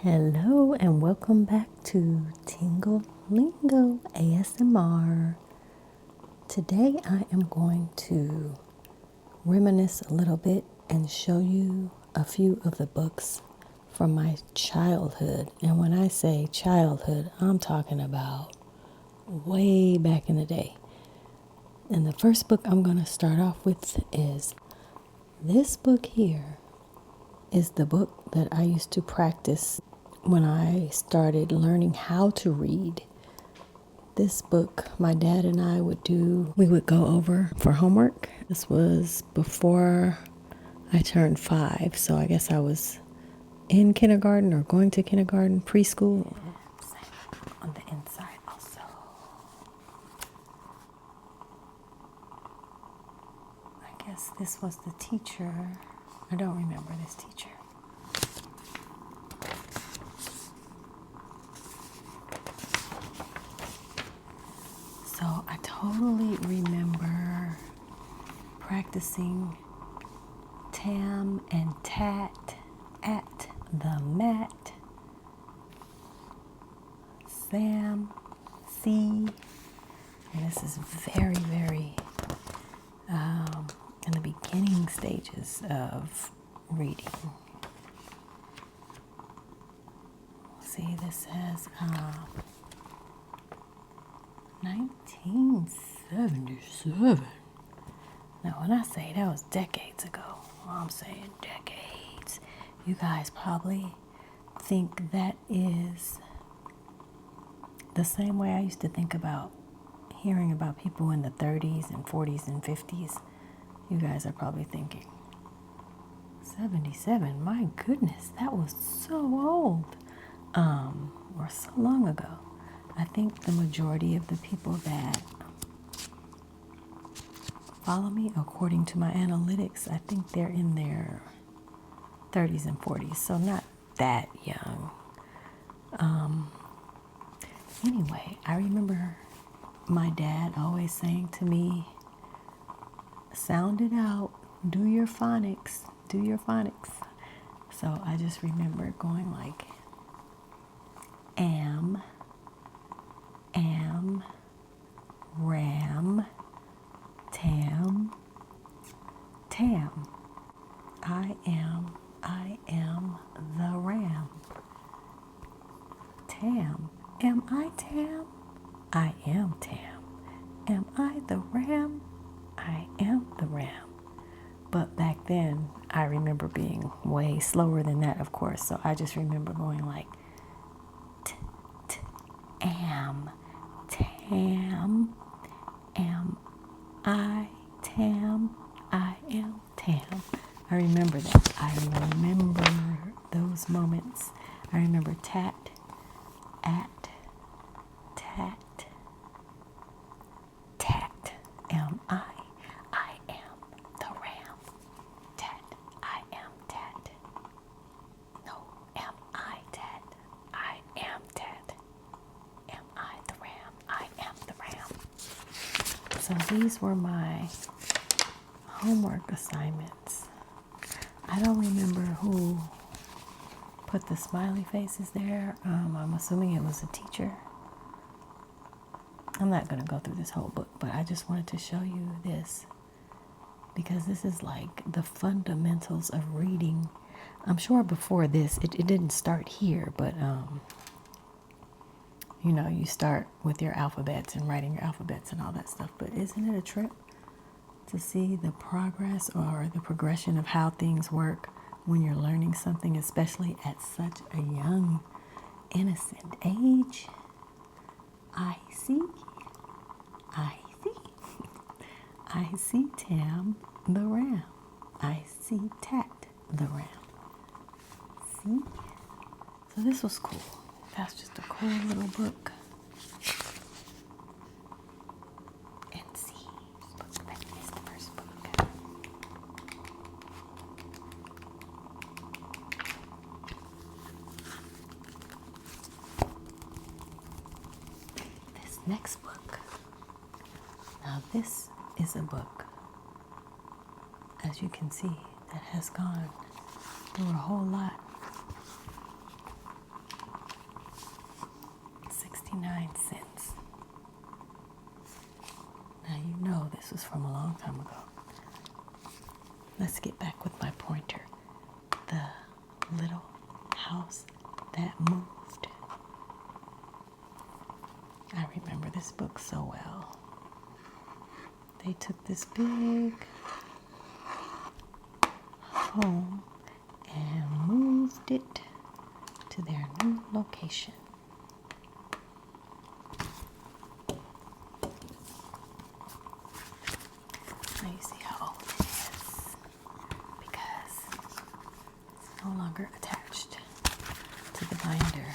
Hello and welcome back to Tingle Lingo ASMR. Today I am going to reminisce a little bit and show you a few of the books from my childhood. And when I say childhood, I'm talking about way back in the day. And the first book I'm going to start off with is this book here. Is the book that I used to practice when I started learning how to read. This book my dad and I we would go over for homework. This was before I turned 5, so I guess I was in kindergarten or going to kindergarten, preschool. On the inside also. I guess this was the teacher. I don't remember this teacher. So I totally remember practicing Tam and Tat at the mat. Sam, C. And this is very, very in the beginning stages of reading. See, this says 1977. Now, when I say that was decades ago, I'm saying decades. You guys probably think that is the same way I used to think about hearing about people in the 30s and 40s and 50s. You guys are probably thinking, 77, my goodness, that was so old, or so long ago. I think the majority of the people that follow me, according to my analytics, I think they're in their 30s and 40s, so not that young. Anyway, I remember my dad always saying to me, sound it out, do your phonics. So I just remember going like, am, ram, tam. I am the ram. Tam. Am I Tam? I am Tam. Am I the ram? I am the ram. But back then, I remember being way slower than that, of course. So I just remember going like, am, Tam. Am I Tam? I am Tam. I remember that. I remember those moments. I remember tat, at, tat, tat. Am I? I am the ram. Tat, I am tat. No, am I tat? I am tat. Am I the ram? I am the ram. So these were my homework assignments. I don't remember who put the smiley faces there. I'm assuming it was a teacher. I'm not going to go through this whole book, but I just wanted to show you this because this is like the fundamentals of reading. I'm sure before this, it didn't start here, but you start with your alphabets and writing your alphabets and all that stuff. But isn't it a trip to see the progress or the progression of how things work when you're learning something, especially at such a young, innocent age? I see Tam the ram. I see Tat the ram. See? So this was cool. That's just a cool little book. And see, that is the first book. This next book. Now this is a book, as you can see, that has gone through a whole lot. 99 cents. Now you know this was from a long time ago. Let's get back with my pointer. The Little House That Moved. I remember this book so well. They took this big home and moved it to their new location. Now you see how old it is because it's no longer attached to the binder.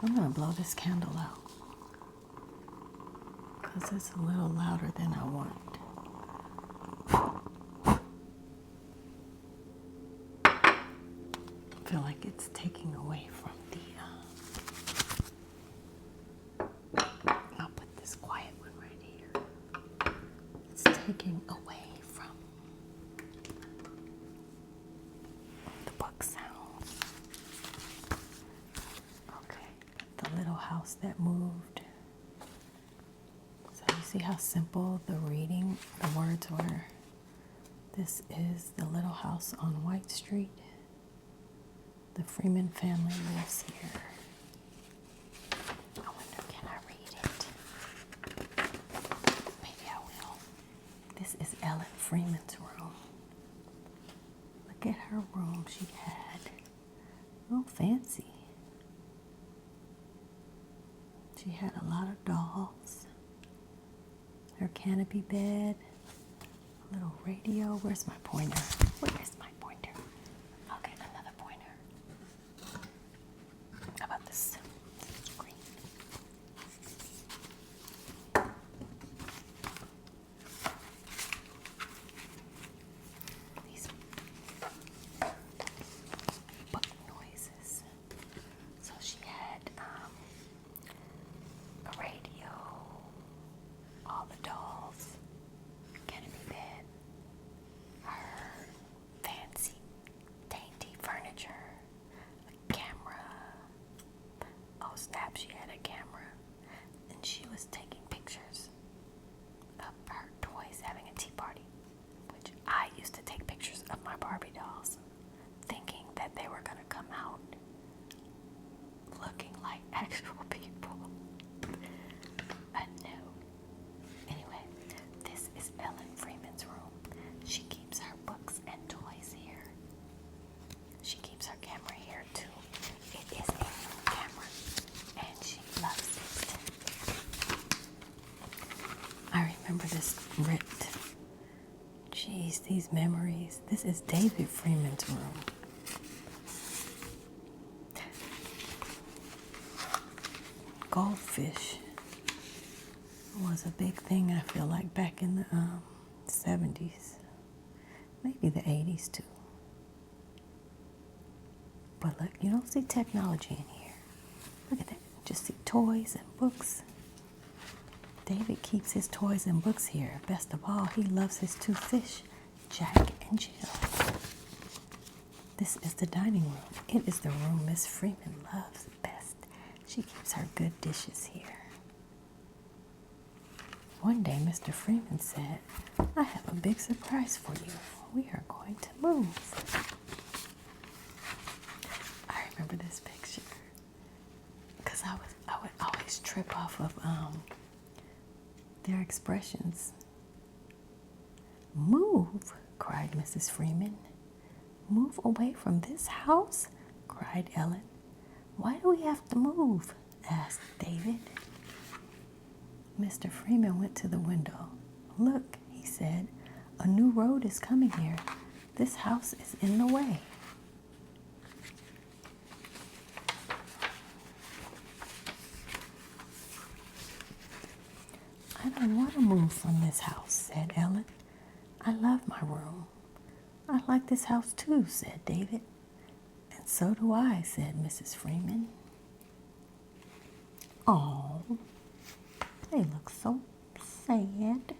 I'm going to blow this candle out because it's a little louder than I want. I feel like it's taking away from the I'll put this quiet one right here. It's taking away from the book sounds. Okay, The Little House That Moved. So you see how simple the words were. This is the little house on White Street. The Freeman family lives here. I wonder, can I read it? Maybe I will. This is Ellen Freeman's room. Look at her room she had. Oh, fancy. She had a lot of dolls. Her canopy bed. A little radio. Where's my pointer? Where is my pointer? I'll get another pointer. How about this screen? These book noises. So she had a radio, all the dolls, canopy bed, her fancy, dainty furniture, a camera. Oh snap, she had a camera. And she was taking pictures of her toys having a tea party, which I used to take pictures of my Barbie dolls, thinking that they were going to come out looking like actual people. I know. Anyway, this is Ellen Freeman's room. She keeps her books and toys here. She keeps her camera here too. It is a new camera and she loves it. I remember this ripped. Jeez, these memories. This is David Freeman's room. Goldfish was a big thing, I feel like, back in the 70s. Maybe the 80s too. But look, you don't see technology in here. Look at that. Just see toys and books. David keeps his toys and books here. Best of all, he loves his two fish, Jack and Jill. This is the dining room. It is the room Miss Freeman loves best. She keeps her good dishes here. One day, Mr. Freeman said, I have a big surprise for you. We are going to move. I remember this picture because I would always trip off of their expressions. Move, cried Mrs. Freeman. Move away from this house, cried Ellen. Why do we have to move? Asked David. Mr. Freeman went to the window. Look, he said, a new road is coming here. This house is in the way. I don't want to move from this house, said Ellen. I love my room. I like this house too, said David. And so do I, said Mrs. Freeman. Oh, they look so sad.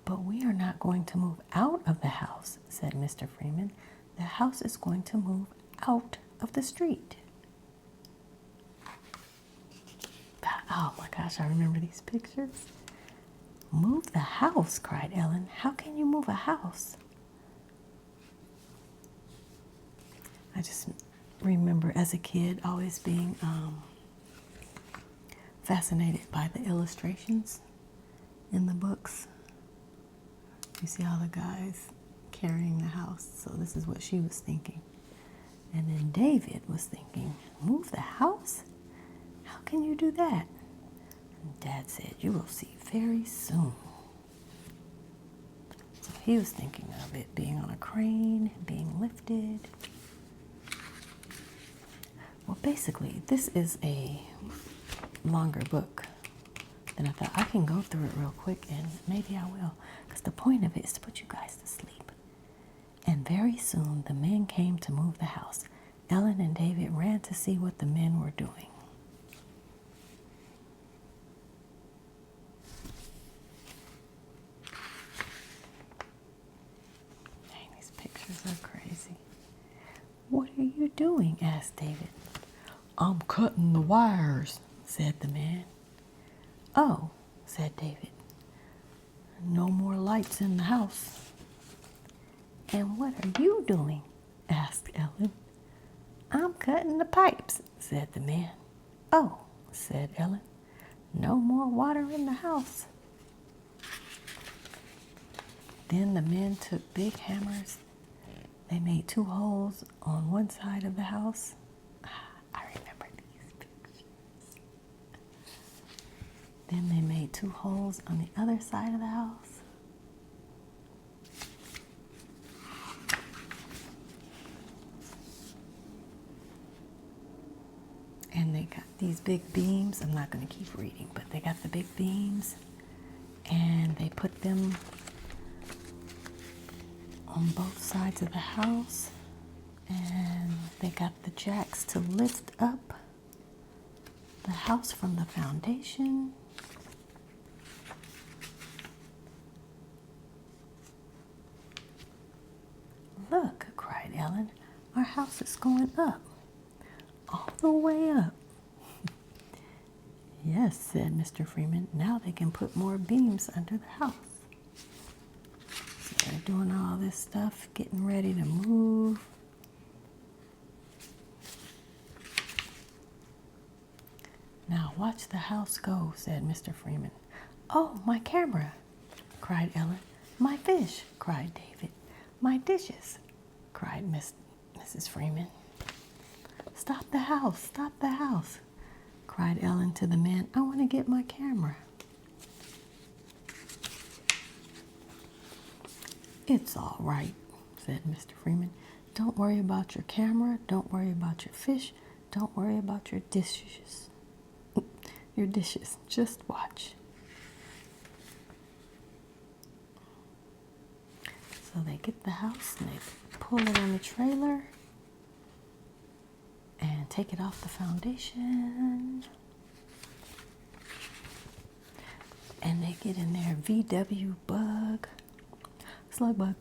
But we are not going to move out of the house, said Mr. Freeman. The house is going to move out of the street. Oh my gosh, I remember these pictures. Move the house, cried Ellen. How can you move a house? I just remember as a kid always being fascinated by the illustrations in the books. You see all the guys carrying the house. So this is what she was thinking. And then David was thinking, move the house? How can you do that? And Dad said, you will see very soon. So he was thinking of it being on a crane, being lifted. Well, basically, this is a longer book than I thought. I can go through it real quick, and maybe I will, because the point of it is to put you guys to sleep. And very soon, the men came to move the house. Ellen and David ran to see what the men were doing. Dang, these pictures are crazy. What are you doing? Asked David. I'm cutting the wires, said the man. Oh, said David. No more lights in the house. And what are you doing? Asked Ellen. I'm cutting the pipes, said the man. Oh, said Ellen. No more water in the house. Then the men took big hammers. They made 2 holes on one side of the house. I remember these pictures. Then they made 2 holes on the other side of the house. And they got these big beams. I'm not going to keep reading, but they got the big beams. And they put them on both sides of the house. And they got the jacks to lift up the house from the foundation. Look, cried Ellen, our house is going up. All the way up. Yes, said Mr. Freeman. Now they can put more beams under the house. So they're doing all this stuff, getting ready to move. Now watch the house go, said Mr. Freeman. Oh, my camera, cried Ellen. My fish, cried David. My dishes, cried Mrs. Freeman. Stop the house, cried Ellen to the man. I want to get my camera. It's all right, said Mr. Freeman. Don't worry about your camera. Don't worry about your fish. Don't worry about your dishes. Your dishes. Just watch. So they get the house and they pull it on the trailer and take it off the foundation. And they get in there. VW bug. Slug bug.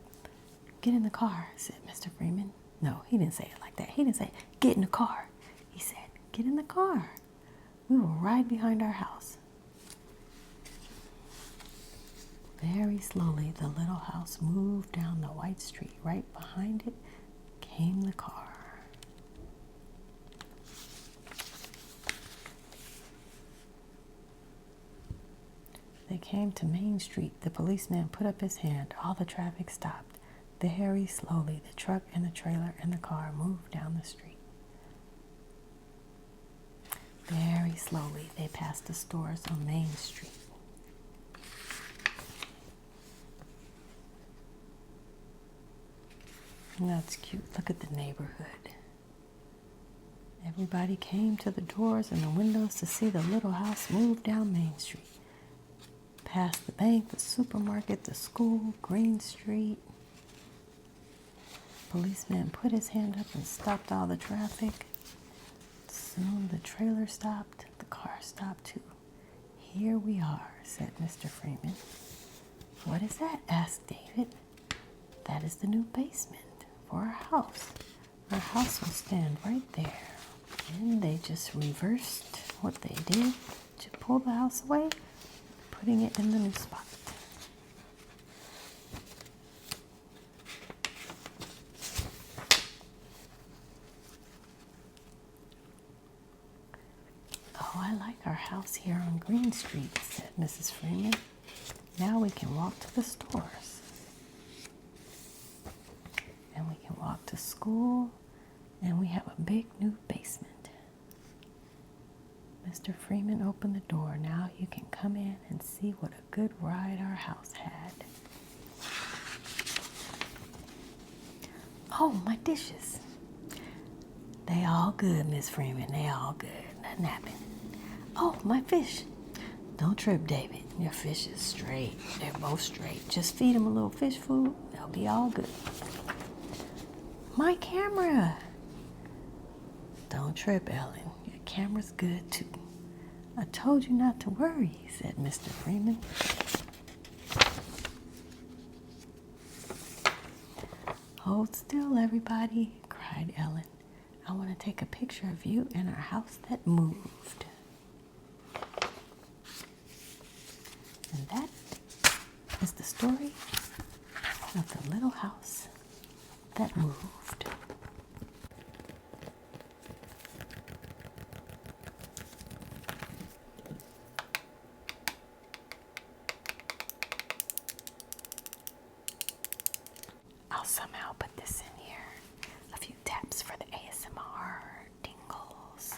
Get in the car, said Mr. Freeman. No, he didn't say it like that. He didn't say, get in the car. He said, get in the car. We will ride behind our house. Very slowly, the little house moved down the white street. Right behind it came the car. They came to Main Street. The policeman put up his hand. All the traffic stopped. Very slowly, the truck and the trailer and the car moved down the street. Very slowly, they passed the stores on Main Street. That's cute. Look at the neighborhood. Everybody came to the doors and the windows to see the little house move down Main Street. Past the bank, the supermarket, the school, Green Street. Policeman put his hand up and stopped all the traffic. Soon the trailer stopped. The car stopped too. Here we are, said Mr. Freeman. What is that? Asked David. That is the new basement for our house. Our house will stand right there. And they just reversed what they did to pull the house away, putting it in the new spot. Oh, I like our house here on Green Street, said Mrs. Freeman. Now we can walk to the stores. And we can walk to school. And we have a big new basement. Mr. Freeman opened the door. Now you can come in and see what a good ride our house had. Oh, my dishes. They all good, Miss Freeman. They all good. Nothing happened. Oh, my fish. Don't trip, David. Your fish is straight. They're both straight. Just feed them a little fish food. They'll be all good. My camera. Don't trip, Ellen. Your camera's good, too. I told you not to worry, said Mr. Freeman. Hold still, everybody, cried Ellen. I want to take a picture of you in our house that moved. And that is the story of the little house that moved. I'll somehow put this in here. A few taps for the ASMR tingles.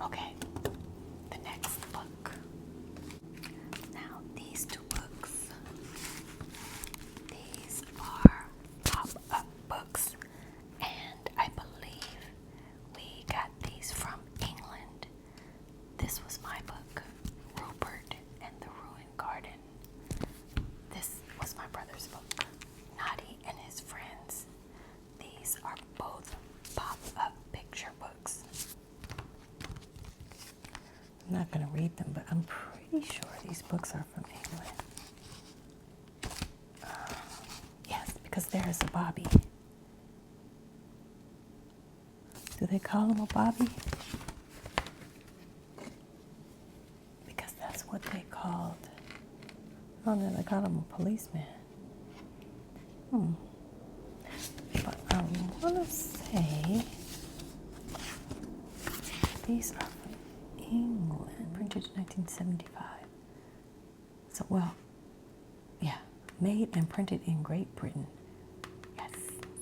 Okay, the next book. Now, these two books, these are pop-up books, and I believe we got these from England. This was my book, Rupert and the Ruined Garden. This was my brother's book, Noddy and His Friends. These are both pop-up picture books. I'm not going to read them, but I'm pretty sure these books are from England. Yes, because there's a Bobby. Do they call him a Bobby? Because that's what they called. Oh no, they called him a policeman. But I want to say these are from England, printed in 1975. So, well, yeah, made and printed in Great Britain. Yes,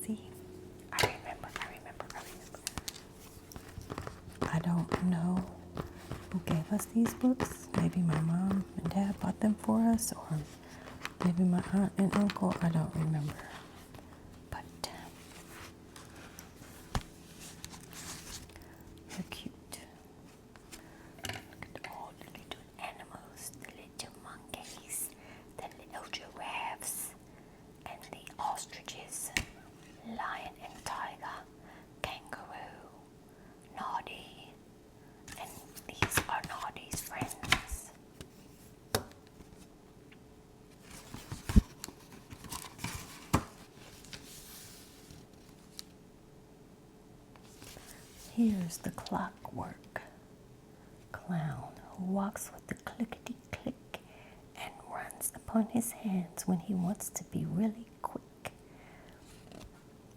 see? I remember. I don't know who gave us these books. Maybe my mom and dad bought them for us, or maybe my aunt and uncle. I don't remember. But they're cute. Look at all the little animals, the little monkeys, the little giraffes, and the ostriches, lion and tiger, kangaroo, Noddy, and these are Noddy's friends. Here's the clockwork clown who walks with the clickety-click and runs upon his hands when he wants to be really quick.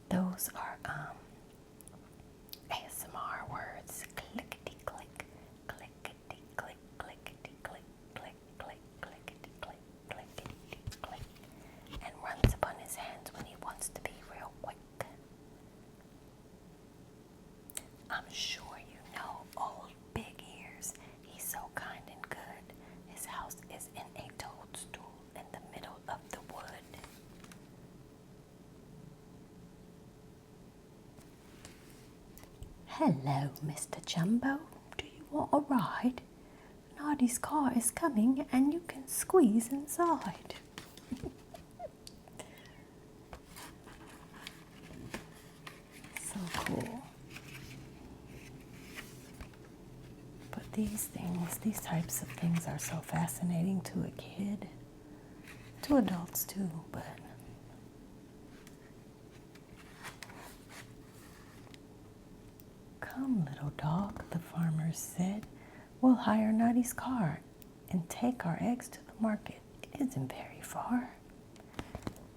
Those are ASMR words. Clickety-click, clickety-click, clickety-click, click, click, clickety-click, clickety-click, and runs upon his hands when he wants to be real quick. I'm sure you know old Big Ears. He's so kind and good. His house is in a toadstool in the middle of the wood. Hello, Mr. Jumbo. Do you want a ride? Naughty's car is coming and you can squeeze inside. So cool. But these types of things are so fascinating to a kid, to adults too, but "Come, little dog," the farmers said. "We'll hire Naughty's car and take our eggs to the market. It isn't very far."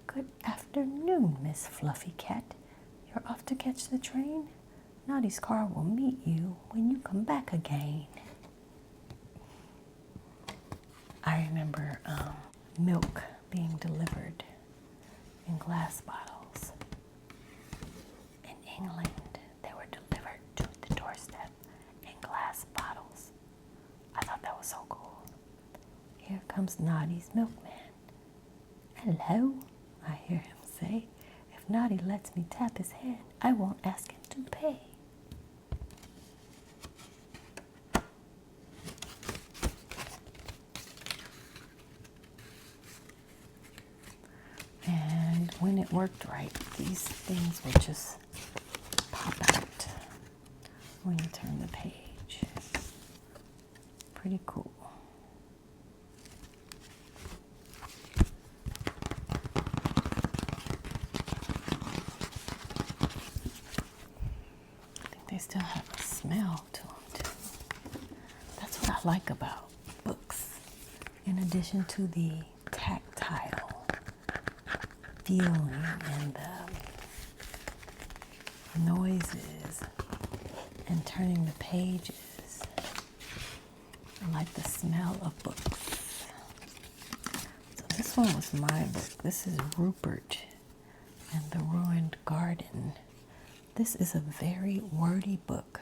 "Good afternoon, Miss Fluffy Cat. You're off to catch the train? Naughty's car will meet you when you come back again." I remember milk being delivered in glass bottles. In England, they were delivered to the doorstep in glass bottles. I thought that was so cool. "Here comes Naughty's milkman." "Hello," I hear him say. "If Naughty lets me tap his head, I won't ask him to pay." And when it worked right, these things would just pop out when you turn the page. Pretty cool. I think they still have a smell to them too. That's what I like about books. In addition to the tactile feeling and the noises and turning the pages, I like the smell of books. So this one was my book. This is Rupert and the Ruined Garden. This is a very wordy book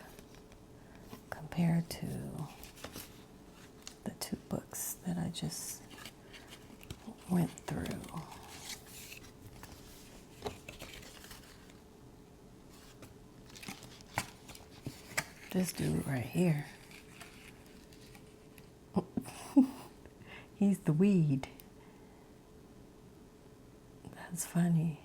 compared to the two books that I just went through. This dude right here, he's the weed. That's funny.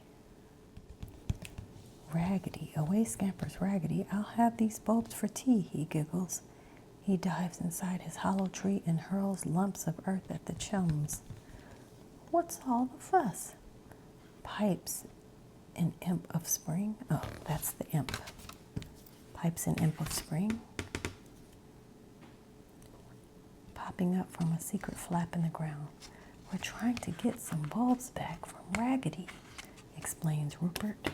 "Raggedy, away scampers Raggedy. I'll have these bulbs for tea," he giggles. He dives inside his hollow tree and hurls lumps of earth at the chums. "What's all the fuss?" "Pipes, an imp of spring." Oh, that's the imp. "Pipes, an imp of spring, popping up from a secret flap in the ground. We're trying to get some bulbs back from Raggedy," explains Rupert.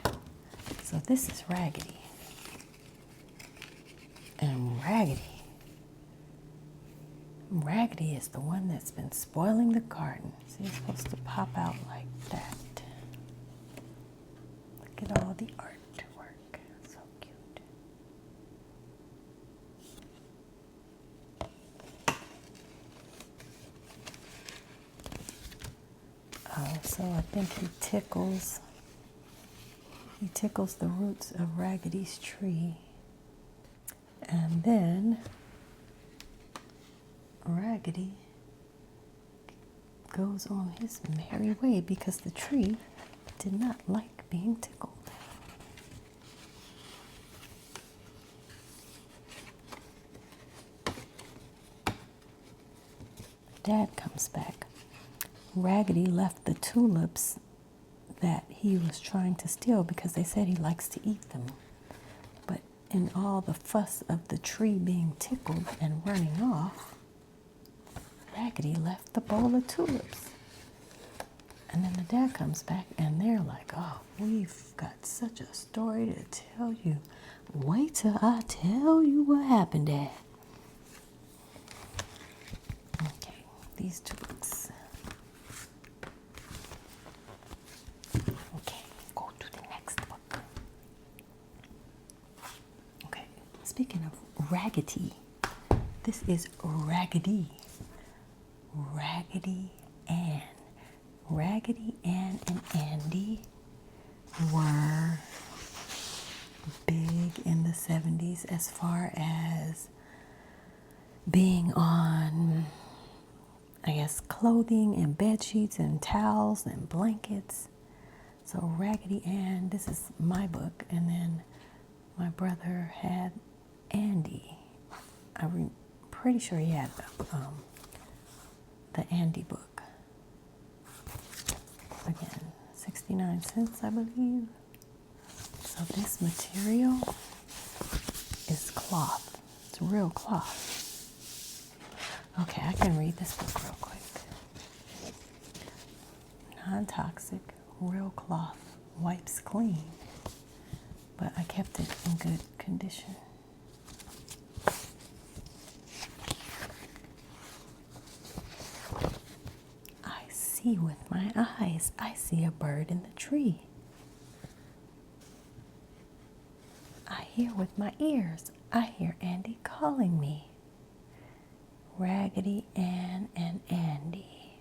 So this is Raggedy. And Raggedy is the one that's been spoiling the garden. See, it's supposed to pop out like that. Look at all the artwork. So cute. Oh, so I think he tickles the roots of Raggedy's tree. And then Raggedy goes on his merry way because the tree did not like being tickled. Dad comes back. Raggedy left the tulips that he was trying to steal because they said he likes to eat them. But in all the fuss of the tree being tickled and running off, Raggedy left the bowl of tulips. And then the dad comes back and they're like, "Oh, we've got such a story to tell you. Wait till I tell you what happened, Dad." Okay, these two books. Okay, go to the next book. Okay, speaking of Raggedy, this is Raggedy. Raggedy Ann. Raggedy Ann and Andy were big in the 70s as far as being on, I guess, clothing and bed sheets and towels and blankets. So Raggedy Ann, this is my book, and then my brother had Andy. I'm pretty sure he had the Andy book. Again, 69 cents, I believe. So this material is cloth. It's real cloth. Okay, I can read this book real quick. Non-toxic, real cloth, wipes clean. But I kept it in good condition. I see with my eyes. I see a bird in the tree. I hear with my ears. I hear Andy calling me. Raggedy Ann and Andy.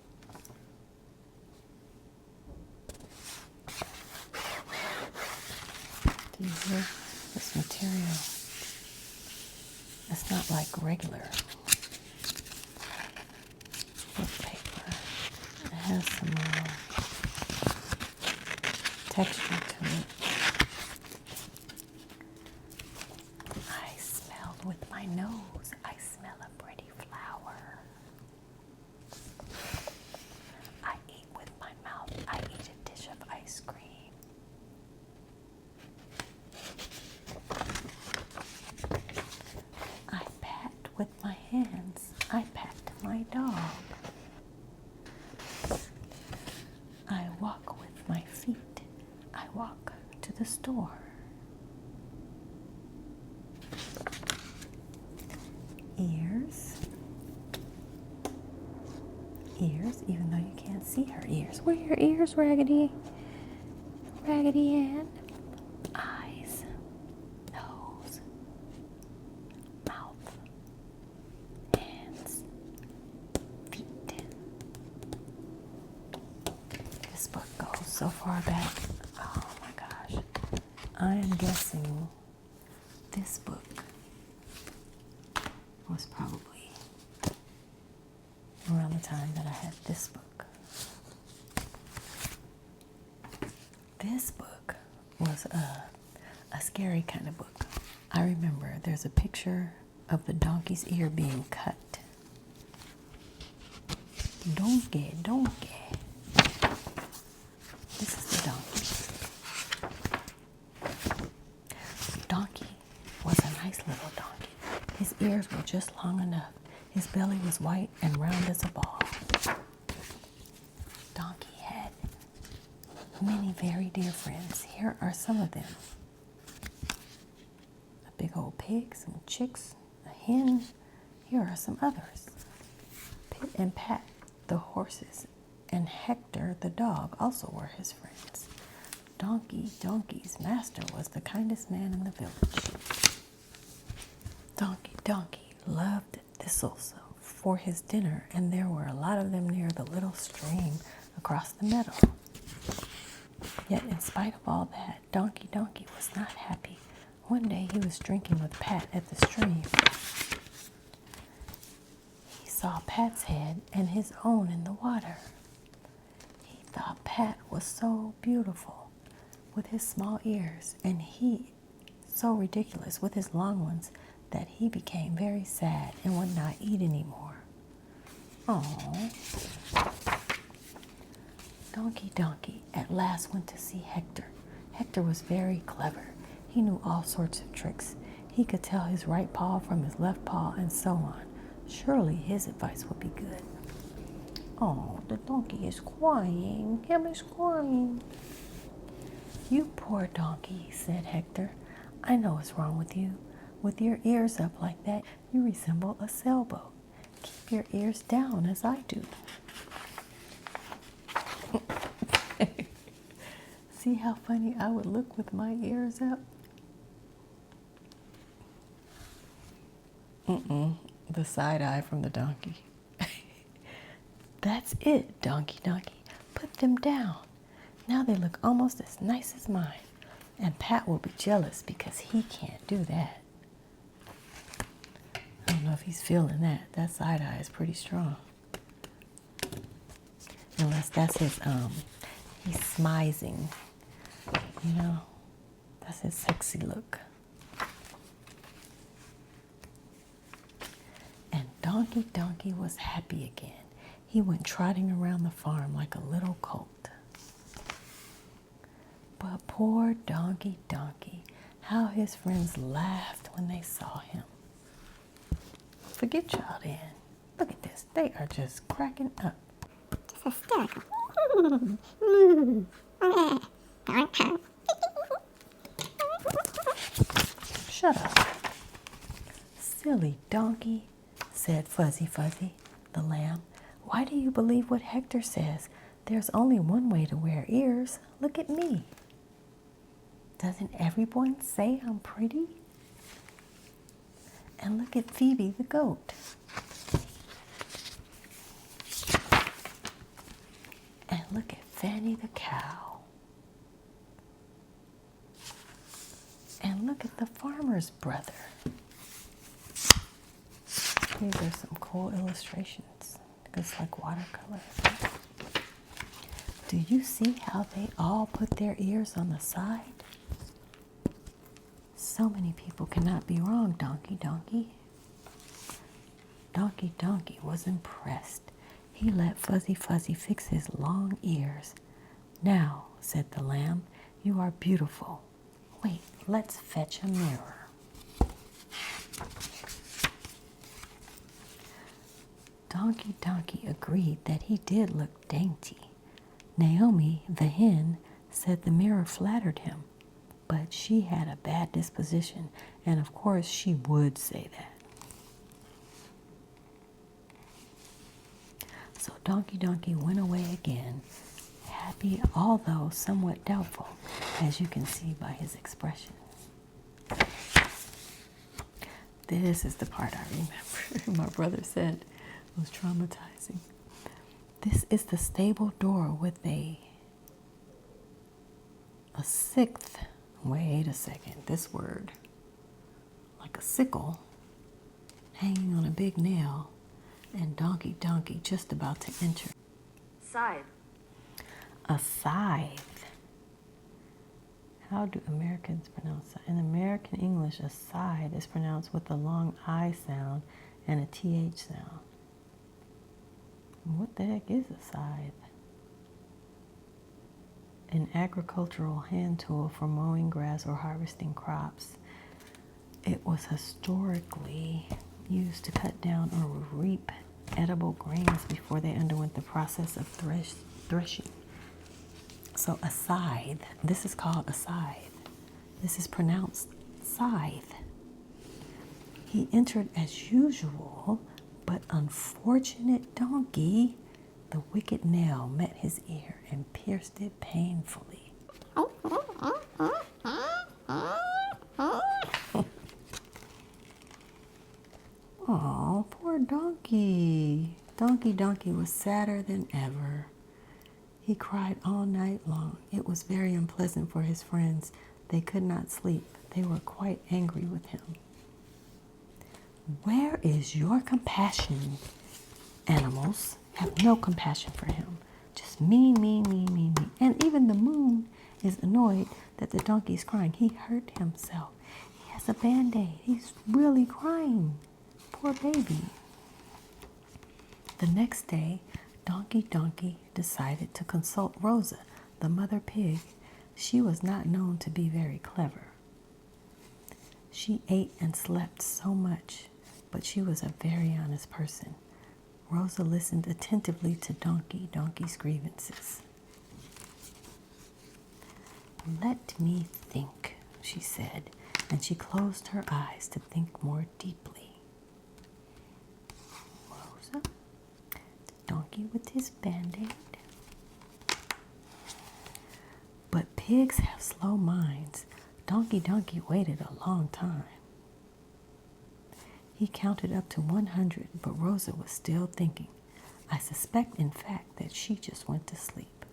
Do you hear this material? It's not like regular book paper. It has some texture to it. I smelled with my nose. I smell a pretty flower. I eat with my mouth. I eat a dish of ice cream. I pat with my hands. I pat my dog. I walk with my feet. I walk to the store. Ears. Ears, even though you can't see her ears. Where are your ears, Raggedy? Raggedy Ann. Eyes. Nose. Mouth. Hands. Feet. This book goes so far back. Oh my gosh. I am guessing this book was probably around the time that I had this book. This book was a scary kind of book. I remember there's a picture of the donkey's ear being cut. Donkey, donkey. This is the donkey. Donkey was a nice little donkey. His ears were just long enough. His belly was white and round as a ball. Donkey had many very dear friends. Here are some of them. A big old pig, some chicks, a hen. Here are some others. Pit and Pat, the horses, and Hector, the dog, also were his friends. Donkey's master was the kindest man in the village. Donkey loved thistles for his dinner, and there were a lot of them near the little stream across the meadow. Yet in spite of all that, Donkey was not happy. One day he was drinking with Pat at the stream. He saw Pat's head and his own in the water. He thought Pat was so beautiful with his small ears, and he so ridiculous with his long ones, that he became very sad and would not eat anymore. Oh, Donkey at last went to see Hector. Hector was very clever. He knew all sorts of tricks. He could tell his right paw from his left paw and so on. Surely his advice would be good. Oh, the donkey is crying. Him is crying. You poor donkey, said Hector. I know what's wrong with you. With your ears up like that, you resemble a sailboat. Keep your ears down as I do. See how funny I would look with my ears up? The side eye from the donkey. That's it, Donkey. Put them down. Now they look almost as nice as mine. And Pat will be jealous because he can't do that. Oh know if he's feeling that. That side eye is pretty strong. Unless that's his, he's smizing. You know, that's his sexy look. And Donkey was happy again. He went trotting around the farm like a little colt. But poor Donkey, how his friends laughed when they saw him. Forget y'all then. Look at this. They are just cracking up. Just hysterical. Shut up. Silly donkey, said Fuzzy the lamb. Why do you believe what Hector says? There's only one way to wear ears. Look at me. Doesn't everyone say I'm pretty? And look at Phoebe the goat. And look at Fanny the cow. And look at the farmer's brother. These are some cool illustrations. It's like watercolor. Do you see how they all put their ears on the side? So many people cannot be wrong, Donkey. Donkey was impressed. He let Fuzzy fix his long ears. Now, said the lamb, you are beautiful. Wait, let's fetch a mirror. Donkey agreed that he did look dainty. Naomi, the hen, said the mirror flattered him, but she had a bad disposition, and of course she would say that. So Donkey went away again, happy although somewhat doubtful, as you can see by his expression. This is the part I remember. My brother said it was traumatizing. This is the stable door with a sixth, wait a second, this word, like a sickle, hanging on a big nail, and Donkey just about to enter. Scythe. A scythe. How do Americans pronounce that? In American English, a scythe is pronounced with a long I sound and a TH sound. What the heck is a scythe? An agricultural hand tool for mowing grass or harvesting crops. It was historically used to cut down or reap edible grains before they underwent the process of threshing. So a scythe, this is called a scythe. This is pronounced scythe. He entered as usual, but unfortunate Donkey, the wicked nail met his ear and pierced it painfully. Oh, poor Donkey. Donkey was sadder than ever. He cried all night long. It was very unpleasant for his friends. They could not sleep. They were quite angry with him. Where is your compassion? Animals have no compassion for him. Just mean. And even the moon is annoyed that the donkey's crying. He hurt himself. He has a band-aid. He's really crying. Poor baby. The next day, Donkey decided to consult Rosa, the mother pig. She was not known to be very clever. She ate and slept so much, but she was a very honest person. Rosa listened attentively to Donkey's grievances. Let me think, she said, and she closed her eyes to think more deeply. Rosa, Donkey with his band-aid. But pigs have slow minds. Donkey waited a long time. He counted up to 100, but Rosa was still thinking. I suspect, in fact, that she just went to sleep.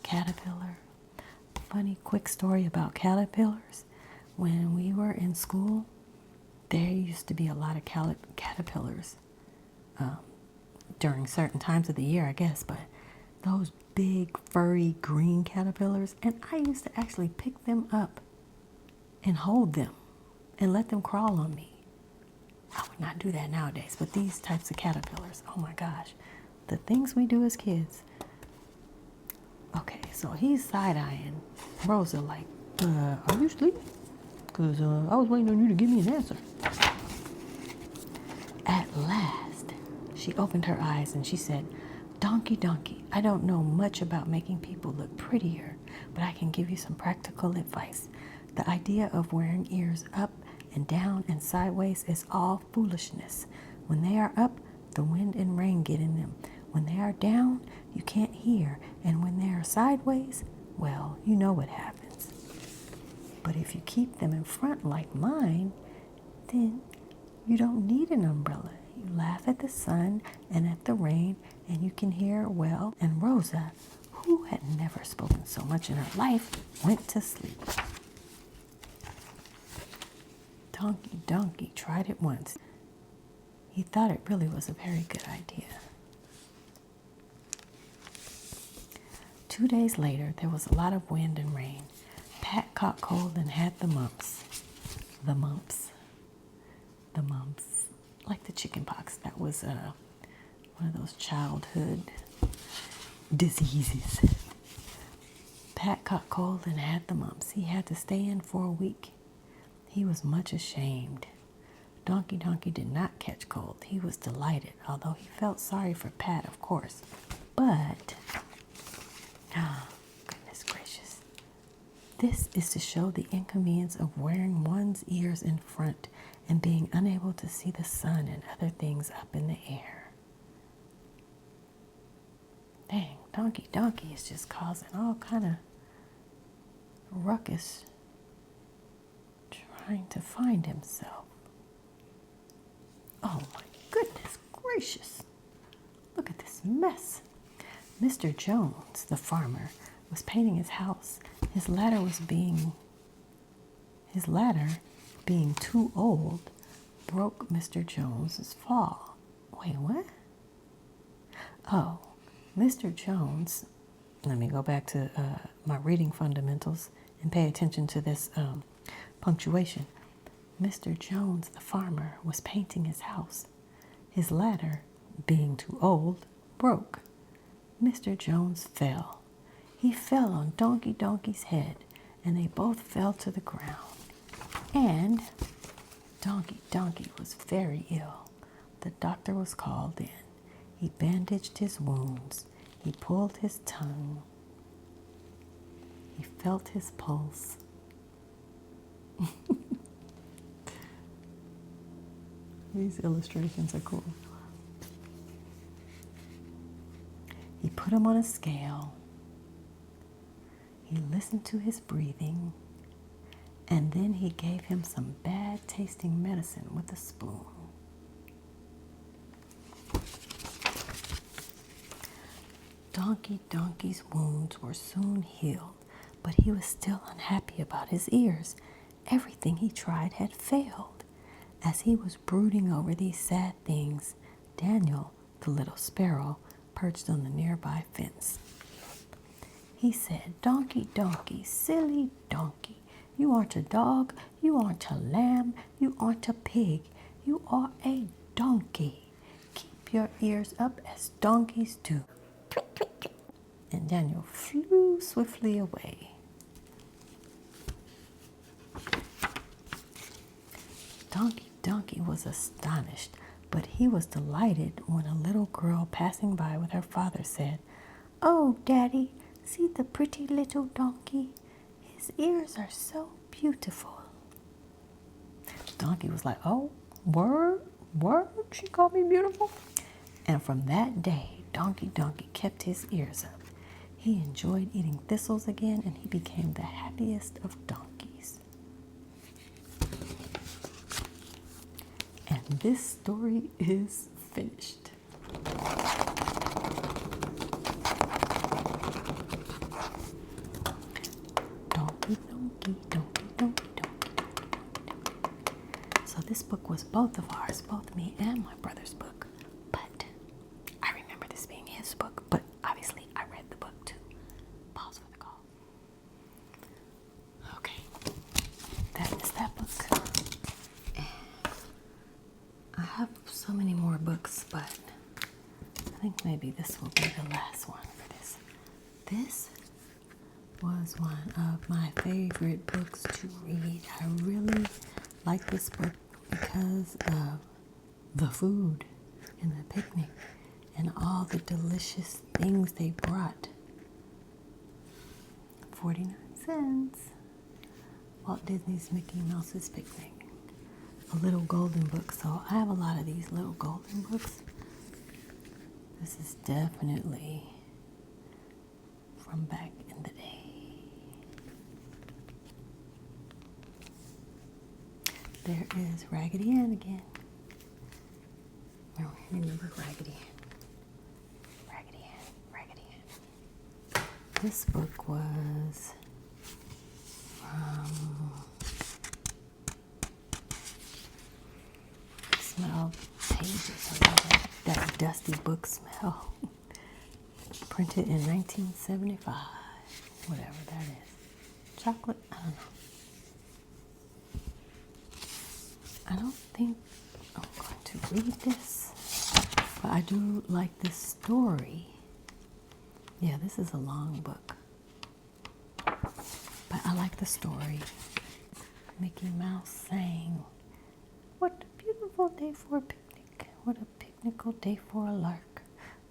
Caterpillar. Funny quick story about caterpillars. When we were in school, there used to be a lot of caterpillars during certain times of the year, I guess, but those big furry green caterpillars, and I used to actually pick them up and hold them and let them crawl on me. I would not do that nowadays, but these types of caterpillars, oh my gosh, the things we do as kids. Okay, so he's side-eyeing Rosa like, are you sleeping? Because I was waiting on you to give me an answer. At last, she opened her eyes and she said, Donkey, donkey, I don't know much about making people look prettier, but I can give you some practical advice. The idea of wearing ears up and down and sideways is all foolishness. When they are up, the wind and rain get in them. When they are down, you can't hear. And when they are sideways, well, you know what happens. But if you keep them in front like mine, then you don't need an umbrella. You laugh at the sun and at the rain, and you can hear well. And Rosa, who had never spoken so much in her life, went to sleep. Donkey Donkey tried it once. He thought it really was a very good idea. 2 days later, there was a lot of wind and rain. Pat caught cold and had the mumps. The mumps. The mumps. Like the chicken pox. That was one of those childhood diseases. Pat caught cold and had the mumps. He had to stay in for a week. He was much ashamed. Donkey Donkey did not catch cold. He was delighted, although he felt sorry for Pat, of course. But, goodness gracious. This is to show the inconvenience of wearing one's ears in front and being unable to see the sun and other things up in the air. Dang, Donkey Donkey is just causing all kind of ruckus trying to find himself. Oh my goodness gracious. Look at this mess. Mr. Jones, the farmer, was painting his house. His ladder being too old, broke Mr. Jones's fall. Wait, what? Oh, Mr. Jones, let me go back to my reading fundamentals and pay attention to this punctuation. Mr. Jones, the farmer, was painting his house. His ladder, being too old, broke. Mr. Jones fell. He fell on Donkey Donkey's head, and they both fell to the ground. And Donkey Donkey was very ill. The doctor was called in. He bandaged his wounds. He pulled his tongue. He felt his pulse. These illustrations are cool. He put him on a scale. He listened to his breathing. And then he gave him some bad tasting medicine with a spoon. Donkey Donkey's wounds were soon healed, but he was still unhappy about his ears. Everything he tried had failed. As he was brooding over these sad things, Daniel, the little sparrow, perched on the nearby fence. He said, Donkey Donkey, silly donkey, you aren't a dog, you aren't a lamb, you aren't a pig, you are a donkey. Keep your ears up as donkeys do. And Daniel flew swiftly away. Donkey Donkey was astonished, but he was delighted when a little girl passing by with her father said, Oh, Daddy, see the pretty little donkey? His ears are so beautiful. Donkey was like, oh, word, she called me beautiful? And from that day, Donkey Donkey kept his ears up. He enjoyed eating thistles again, and he became the happiest of donkeys. And this story is finished. Donkey, donkey, donkey, donkey, donkey, donkey, donkey. So this book was both of ours, both me and my brother's book. But I remember this being his book, but obviously I read the book too. Pause for the call. Okay, that is that book. And I have so many more books, but I think maybe this will be the last one for this. This was one of my favorite books to read. I really like this book because of the food and the picnic and all the delicious things they brought. 49 cents. Walt Disney's Mickey Mouse's Picnic. A little golden book. So I have a lot of these little golden books. This is definitely from back in the day. There is Raggedy Ann again. Remember Raggedy Ann. Raggedy Ann. Raggedy Ann. This book was smell pages. I love that dusty book smell. Printed in 1975. Whatever that is. Chocolate? I don't know. I don't think I'm going to read this, but I do like this story. Yeah, this is a long book, but I like the story. Mickey Mouse sang, "What a beautiful day for a picnic. What a picnical day for a lark.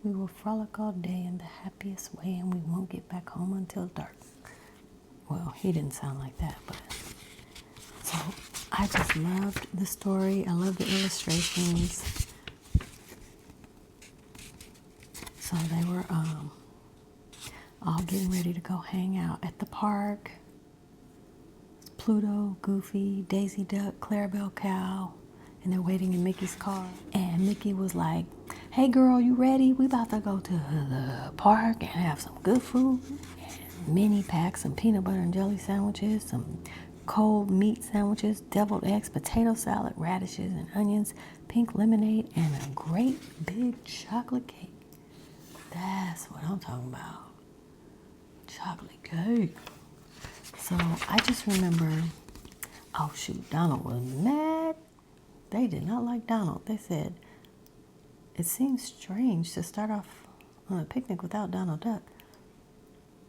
We will frolic all day in the happiest way, and we won't get back home until dark." Well, he didn't sound like that, but so I just loved the story. I love the illustrations. So they were all getting ready to go hang out at the park. It's Pluto, Goofy, Daisy Duck, Clarabelle Cow, and they're waiting in Mickey's car. And Mickey was like, "Hey girl, you ready? We about to go to the park and have some good food." And Minnie packed some peanut butter and jelly sandwiches, some cold meat sandwiches, deviled eggs, potato salad, radishes and onions, pink lemonade, and a great big chocolate cake. That's what I'm talking about. Chocolate cake. So I just remember, oh shoot, Donald was mad. They did not like Donald. They said, "It seems strange to start off on a picnic without Donald Duck."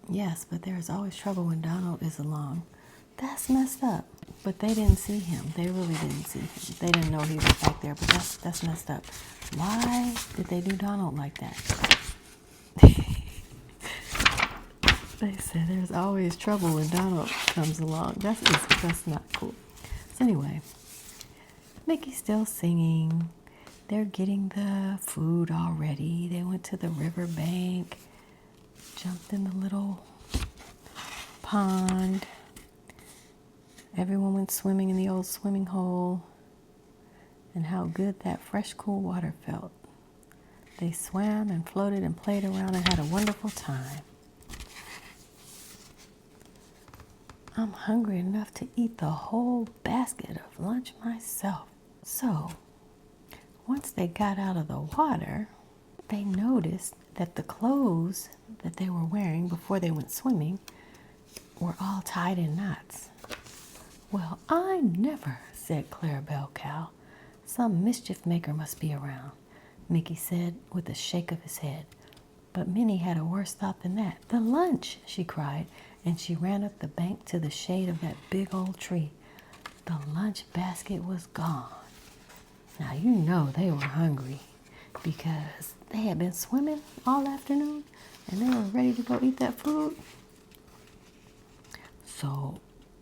Yes, but there is always trouble when Donald is along. That's messed up. But they didn't see him. They really didn't see him. They didn't know he was back there, but that's messed up. Why did they do Donald like that? They said there's always trouble when Donald comes along. That's not cool. So anyway, Mickey's still singing. They're getting the food all ready. They went to the riverbank, jumped in the little pond. Everyone went swimming in the old swimming hole, and how good that fresh, cool water felt. They swam and floated and played around and had a wonderful time. I'm hungry enough to eat the whole basket of lunch myself. So, once they got out of the water, they noticed that the clothes that they were wearing before they went swimming were all tied in knots. "Well, I never," said Clarabelle Cow. "Some mischief maker must be around," Mickey said with a shake of his head. But Minnie had a worse thought than that. "The lunch!" she cried, and she ran up the bank to the shade of that big old tree. The lunch basket was gone. Now you know they were hungry because they had been swimming all afternoon and they were ready to go eat that food. So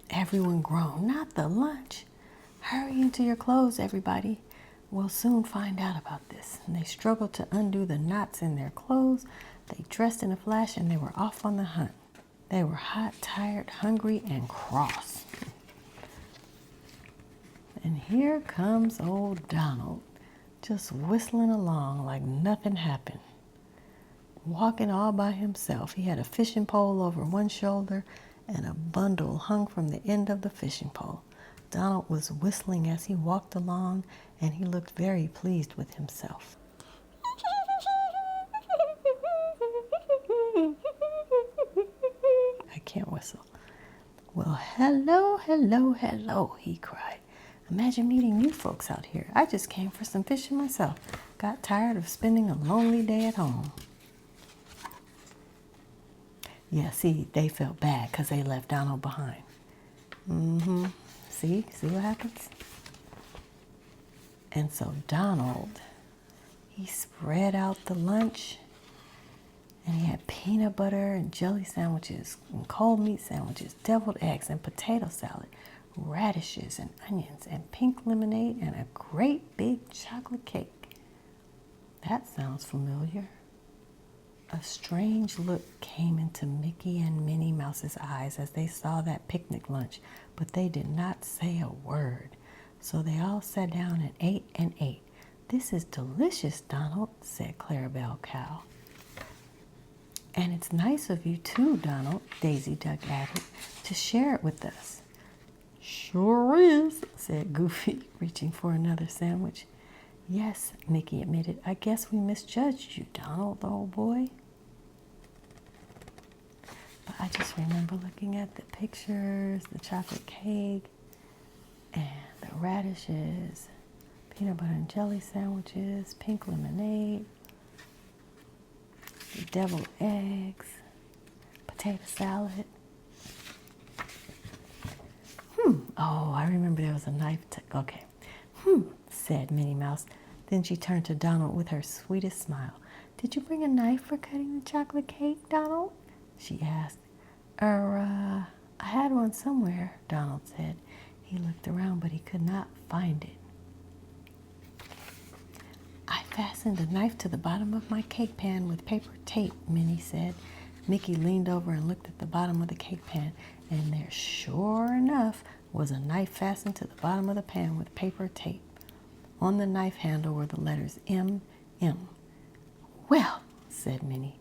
everyone groaned, "Not the lunch! Hurry into your clothes, everybody. We'll soon find out about this." And they struggled to undo the knots in their clothes. They dressed in a flash and they were off on the hunt. They were hot, tired, hungry, and cross. And here comes old Donald, just whistling along like nothing happened. Walking all by himself. He had a fishing pole over one shoulder and a bundle hung from the end of the fishing pole. Donald was whistling as he walked along, and he looked very pleased with himself. I can't whistle. Well, hello, hello, hello, he cried. Imagine meeting you folks out here. I just came for some fishing myself. Got tired of spending a lonely day at home. Yeah, see, they felt bad because they left Donald behind. See what happens? And so Donald, he spread out the lunch, and he had peanut butter and jelly sandwiches, and cold meat sandwiches, deviled eggs and potato salad, radishes and onions, and pink lemonade, and a great big chocolate cake. That sounds familiar. A strange look came into Mickey and Minnie Mouse's eyes as they saw that picnic lunch, but they did not say a word. So they all sat down and ate and ate. This is delicious, Donald, said Clarabelle Cow. And it's nice of you too, Donald, Daisy Duck added, to share it with us. Sure is, said Goofy, reaching for another sandwich. Yes, Mickey admitted. I guess we misjudged you, Donald, old boy. But I just remember looking at the pictures, the chocolate cake, and the radishes, peanut butter and jelly sandwiches, pink lemonade, the deviled eggs, potato salad. Oh, I remember there was a knife. Okay. Said Minnie Mouse. Then she turned to Donald with her sweetest smile. Did you bring a knife for cutting the chocolate cake, Donald? She asked. I had one somewhere, Donald said. He looked around, but he could not find it. I fastened the knife to the bottom of my cake pan with paper tape, Minnie said. Mickey leaned over and looked at the bottom of the cake pan, and there, sure enough, was a knife fastened to the bottom of the pan with paper tape. On the knife handle were the letters M.M. Well, said Minnie.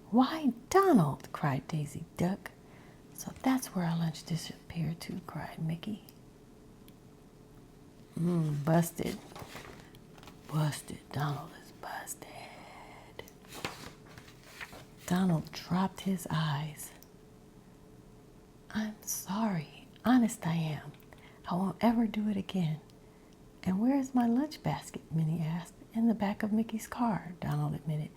Why, Donald, cried Daisy Duck. So that's where our lunch disappeared to, cried Mickey. Busted. Busted. Donald is busted. Donald dropped his eyes. I'm sorry. Honest I am. I won't ever do it again. And where is my lunch basket? Minnie asked. In the back of Mickey's car, Donald admitted.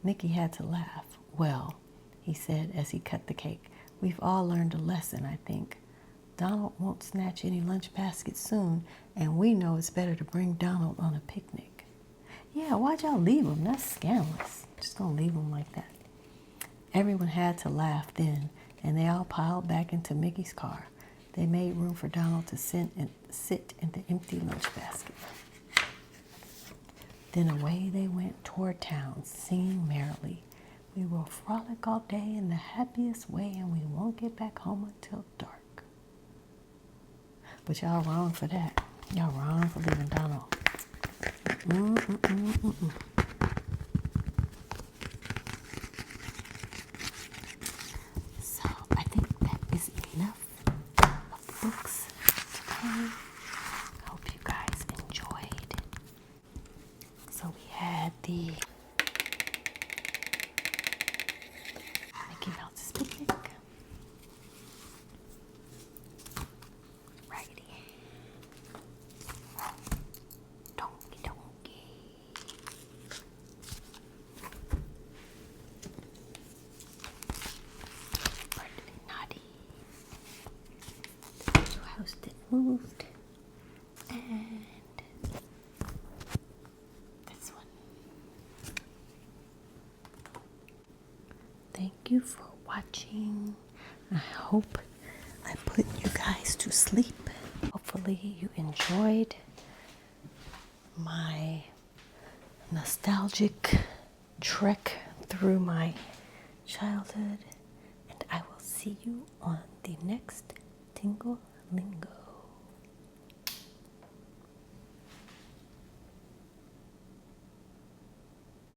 Mickey had to laugh. Well, he said as he cut the cake, we've all learned a lesson, I think. Donald won't snatch any lunch baskets soon, and we know it's better to bring Donald on a picnic. Yeah, why'd y'all leave him? That's scandalous. Just gonna leave him like that. Everyone had to laugh then, and they all piled back into Mickey's car. They made room for Donald to sit in the empty lunch basket. Then away they went toward town, singing merrily. We will frolic all day in the happiest way, and we won't get back home until dark. But y'all wrong for that. Y'all wrong for leaving Donald. So I think that is enough of books today. I hope you guys enjoyed. So we had the Mickey Mouse's Picnic, Raggedy Ann, Donkey Donkey, Bert and Noddy, The New House That Moved, and this one. Thank you for watching. I hope I put you guys to sleep. Hopefully you enjoyed my nostalgic trek through my childhood. And I will see you on the next Tingle Lingo.